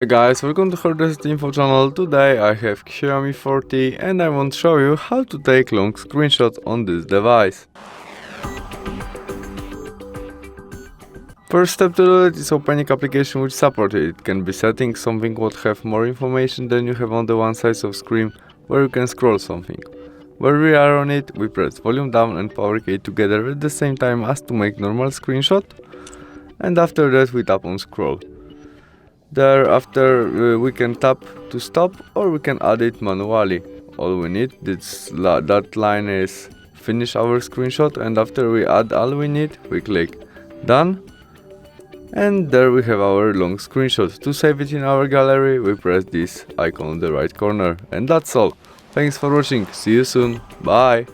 Hey guys, welcome to HardReset.Info channel. Today I have XIAOMI 40 and I want to show you how to take long screenshots on this device. First step to do it is opening application which support it. It can be settings, something what have more information than you have on the one side of screen, where you can scroll something. Where we are on it, we press volume down and power key together at the same time as to make normal screenshot, and after that we tap on scroll. Thereafter we can tap to stop or we can add it manually. All we need that line is finish our screenshot, and after we add all we need we click done, and there we have our long screenshot. To save it in our gallery we press this icon on the right corner, and that's all. Thanks for watching, see you soon, bye.